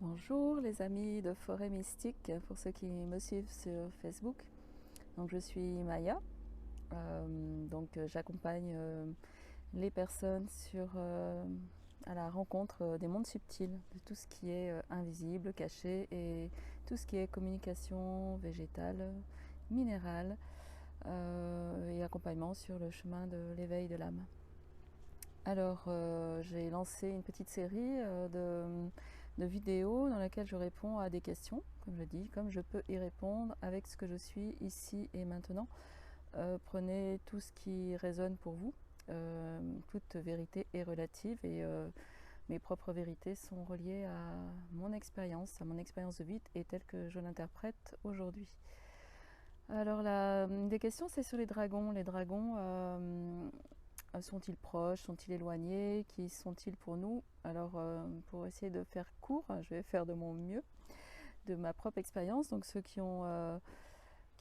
Bonjour les amis de Forêt Mystique, pour ceux qui me suivent sur Facebook. Donc je suis Maya, j'accompagne les personnes à la rencontre des mondes subtils, de tout ce qui est invisible, caché et tout ce qui est communication végétale, minérale et accompagnement sur le chemin de l'éveil de l'âme. Alors, j'ai lancé une petite série de vidéos dans laquelle je réponds à des questions, comme je dis, comme je peux y répondre avec ce que je suis ici et maintenant. Prenez tout ce qui résonne pour vous. Toute vérité est relative et mes propres vérités sont reliées à mon expérience de vie et telle que je l'interprète aujourd'hui. Alors, des questions, c'est sur les dragons. Les dragons, sont-ils proches, sont-ils éloignés, qui sont-ils pour nous? Alors pour essayer de faire court, je vais faire de mon mieux, de ma propre expérience. Donc ceux qui ont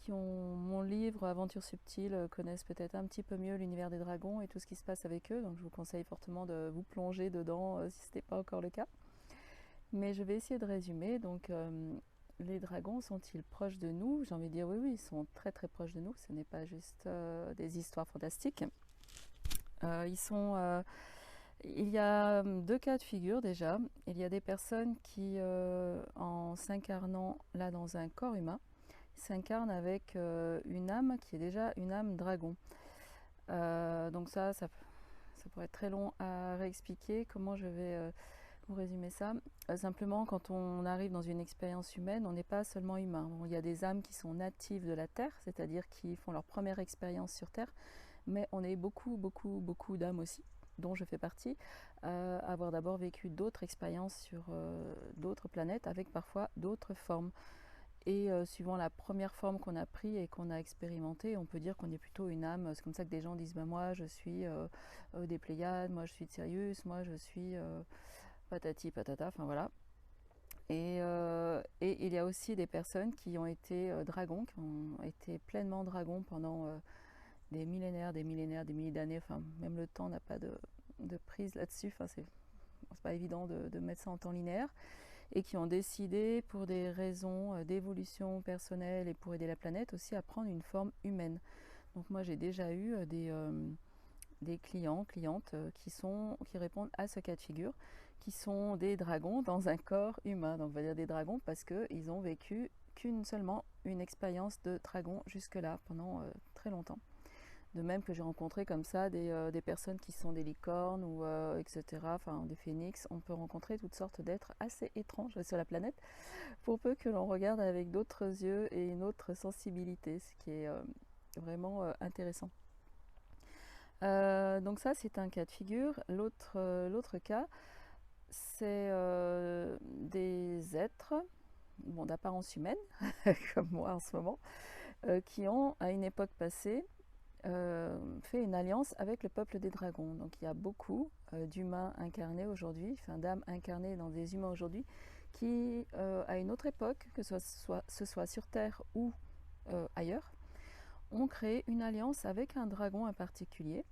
mon livre Aventure subtile connaissent peut-être un petit peu mieux l'univers des dragons et tout ce qui se passe avec eux. Donc je vous conseille fortement de vous plonger dedans si ce n'est pas encore le cas. Mais je vais essayer de résumer. Donc les dragons sont-ils proches de nous? J'ai envie de dire oui, oui, ils sont très très proches de nous. Ce n'est pas juste des histoires fantastiques. Il y a deux cas de figure déjà. Il y a des personnes qui, en s'incarnant là dans un corps humain, s'incarnent avec une âme qui est déjà une âme dragon. Ça pourrait être très long à réexpliquer. Comment je vais vous résumer ça? Simplement, quand on arrive dans une expérience humaine, on n'est pas seulement humain. Bon, il y a des âmes qui sont natives de la Terre, c'est-à-dire qui font leur première expérience sur Terre, mais on est beaucoup d'âmes aussi, dont je fais partie, avoir d'abord vécu d'autres expériences sur d'autres planètes avec parfois d'autres formes. Et suivant la première forme qu'on a prise et qu'on a expérimentée, on peut dire qu'on est plutôt une âme. C'est comme ça que des gens disent moi je suis des Pléiades, moi je suis de Sirius, moi je suis patati patata, enfin voilà. Et il y a aussi des personnes qui ont été dragons, qui ont été pleinement dragons pendant des millénaires, des milliers d'années. Enfin, même le temps n'a pas de prise là-dessus. Enfin, c'est pas évident de mettre ça en temps linéaire. Et qui ont décidé, pour des raisons d'évolution personnelle et pour aider la planète, aussi à prendre une forme humaine. Donc moi, j'ai déjà eu des clientes qui répondent à ce cas de figure, qui sont des dragons dans un corps humain. Donc on va dire des dragons parce qu'ils ont vécu seulement une expérience de dragon jusque-là, pendant très longtemps. De même que j'ai rencontré comme ça des personnes qui sont des licornes ou etc., enfin des phénix. On peut rencontrer toutes sortes d'êtres assez étranges sur la planète, pour peu que l'on regarde avec d'autres yeux et une autre sensibilité, ce qui est vraiment intéressant. Donc ça, c'est un cas de figure. L'autre cas, c'est des êtres bon, d'apparence humaine, comme moi en ce moment, qui ont, à une époque passée, fait une alliance avec le peuple des dragons. Donc il y a beaucoup d'humains incarnés aujourd'hui, enfin d'âmes incarnées dans des humains aujourd'hui, qui, à une autre époque, que ce soit sur Terre ou ailleurs, ont créé une alliance avec un dragon en particulier.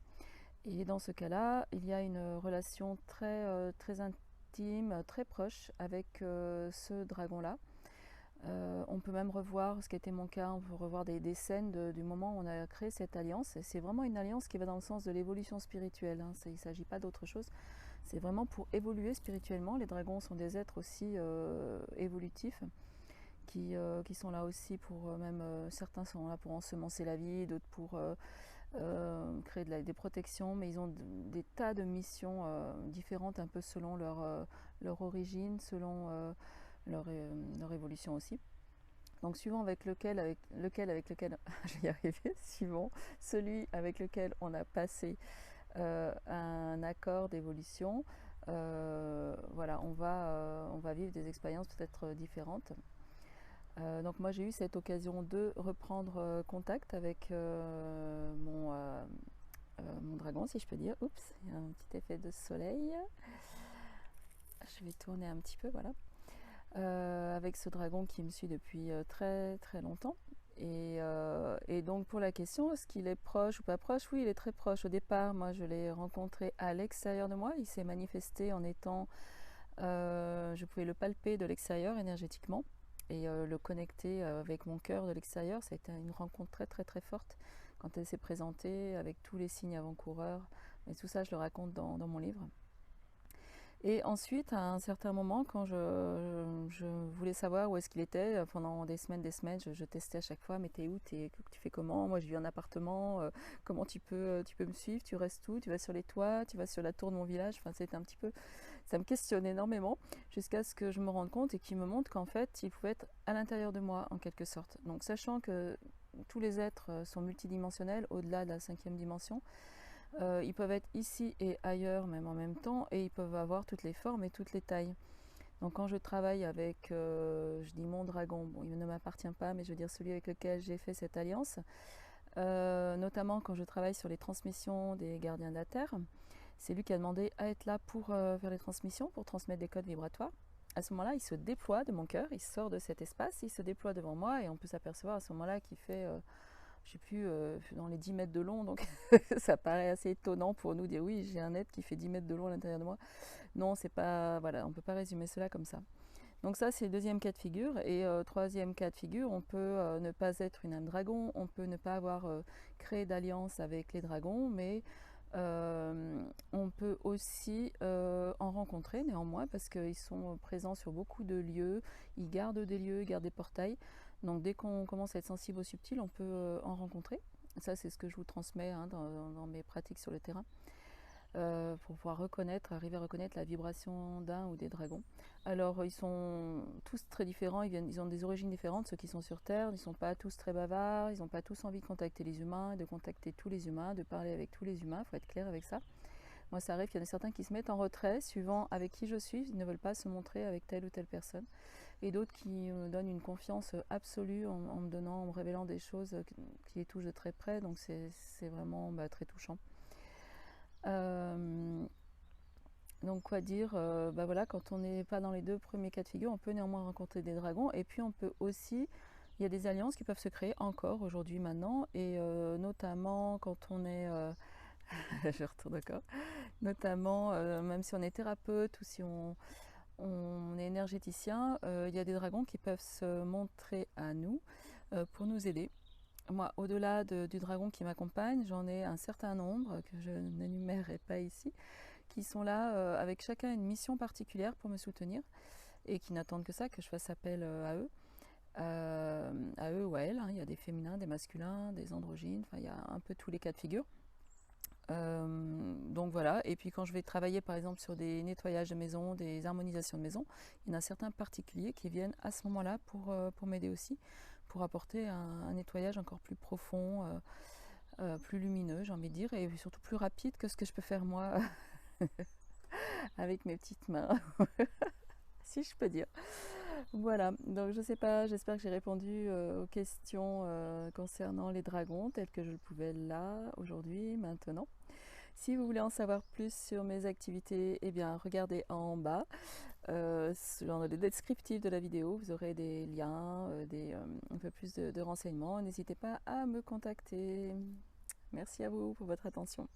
Et dans ce cas-là, il y a une relation très intime, très proche avec ce dragon-là. On peut même revoir, ce qui était mon cas, on peut revoir des scènes du moment où on a créé cette alliance. C'est vraiment une alliance qui va dans le sens de l'évolution spirituelle, hein. Il ne s'agit pas d'autre chose. C'est vraiment pour évoluer spirituellement. Les dragons sont des êtres aussi évolutifs qui sont là aussi pour certains sont là pour ensemencer la vie, d'autres pour créer des protections, mais ils ont des tas de missions différentes un peu selon leur origine, selon leur évolution aussi. Donc suivant avec lequel je vais y arriver, suivant celui avec lequel on a passé un accord d'évolution, voilà, on va vivre des expériences peut-être différentes. Donc moi j'ai eu cette occasion de reprendre contact avec mon dragon, si je peux dire. Oups, il y a un petit effet de soleil. Je vais tourner un petit peu, voilà. Avec ce dragon qui me suit depuis très longtemps. Et donc pour la question, est-ce qu'il est proche ou pas proche? Oui, il est très proche. Au départ, moi je l'ai rencontré à l'extérieur de moi. Il s'est manifesté en étant je pouvais le palper de l'extérieur énergétiquement et le connecter avec mon cœur de l'extérieur. Ça a été une rencontre très très très forte quand elle s'est présentée avec tous les signes avant-coureurs. Et tout ça, je le raconte dans mon livre. Et ensuite, à un certain moment, quand je voulais savoir où est-ce qu'il était, pendant des semaines, je testais à chaque fois, mais t'es où, tu fais comment? Moi, je vis en appartement, comment tu peux me suivre? Tu restes où? Tu vas sur les toits? Tu vas sur la tour de mon village? Enfin, c'était un petit peu, ça me questionne énormément, jusqu'à ce que je me rende compte et qu'il me montre qu'en fait, il pouvait être à l'intérieur de moi, en quelque sorte. Donc, sachant que tous les êtres sont multidimensionnels, au-delà de la 5e dimension, ils peuvent être ici et ailleurs, même en même temps, et ils peuvent avoir toutes les formes et toutes les tailles. Donc quand je travaille avec, je dis mon dragon, bon, il ne m'appartient pas, mais je veux dire celui avec lequel j'ai fait cette alliance, notamment quand je travaille sur les transmissions des gardiens de la Terre, c'est lui qui a demandé à être là pour faire les transmissions, pour transmettre des codes vibratoires. À ce moment-là, il se déploie de mon cœur, il sort de cet espace, il se déploie devant moi, et on peut s'apercevoir à ce moment-là qu'il fait je sais plus, dans les 10 mètres de long, donc ça paraît assez étonnant pour nous dire oui, j'ai un être qui fait 10 mètres de long à l'intérieur de moi. Non, c'est pas, voilà, on peut pas résumer cela comme ça. Donc ça, c'est le deuxième cas de figure. Et troisième cas de figure, on peut ne pas être une âme dragon, on peut ne pas avoir créé d'alliance avec les dragons, mais on peut aussi en rencontrer néanmoins parce qu'ils sont présents sur beaucoup de lieux, ils gardent des lieux, ils gardent des portails. Donc dès qu'on commence à être sensible au subtil, on peut en rencontrer. Ça, c'est ce que je vous transmets hein, dans mes pratiques sur le terrain. Pour pouvoir reconnaître, arriver à reconnaître la vibration d'un ou des dragons. Alors ils sont tous très différents, ils ont des origines différentes, ceux qui sont sur Terre, ils ne sont pas tous très bavards, ils n'ont pas tous envie de contacter les humains, de contacter tous les humains, de parler avec tous les humains, il faut être clair avec ça. Moi ça arrive qu'il y en a certains qui se mettent en retrait, suivant avec qui je suis, ils ne veulent pas se montrer avec telle ou telle personne. Et d'autres qui me donnent une confiance absolue en me donnant, en me révélant des choses qui les touchent de très près, donc c'est vraiment très touchant. Donc quoi dire, voilà, quand on n'est pas dans les deux premiers cas de figure, on peut néanmoins rencontrer des dragons. Et puis on peut aussi, il y a des alliances qui peuvent se créer encore aujourd'hui, maintenant, et notamment quand on est, je retourne d'accord, notamment même si on est thérapeute ou si on est énergéticien, il y a des dragons qui peuvent se montrer à nous pour nous aider. Moi, au-delà du dragon qui m'accompagne, j'en ai un certain nombre que je n'énumérerai pas ici, qui sont là avec chacun une mission particulière pour me soutenir et qui n'attendent que ça, que je fasse appel à eux ou à elles. Hein. Il y a des féminins, des masculins, des androgynes, enfin il y a un peu tous les cas de figure. Donc voilà, et puis quand je vais travailler par exemple sur des nettoyages de maison, des harmonisations de maison, il y en a certains particuliers qui viennent à ce moment-là pour m'aider aussi, pour apporter un nettoyage encore plus profond, plus lumineux, j'ai envie de dire, et surtout plus rapide que ce que je peux faire moi avec mes petites mains, si je peux dire. Voilà, donc je sais pas, j'espère que j'ai répondu aux questions concernant les dragons telles que je le pouvais là, aujourd'hui, maintenant. Si vous voulez en savoir plus sur mes activités, eh bien regardez en bas, dans le descriptif de la vidéo, vous aurez des liens, un peu plus de renseignements. N'hésitez pas à me contacter. Merci à vous pour votre attention.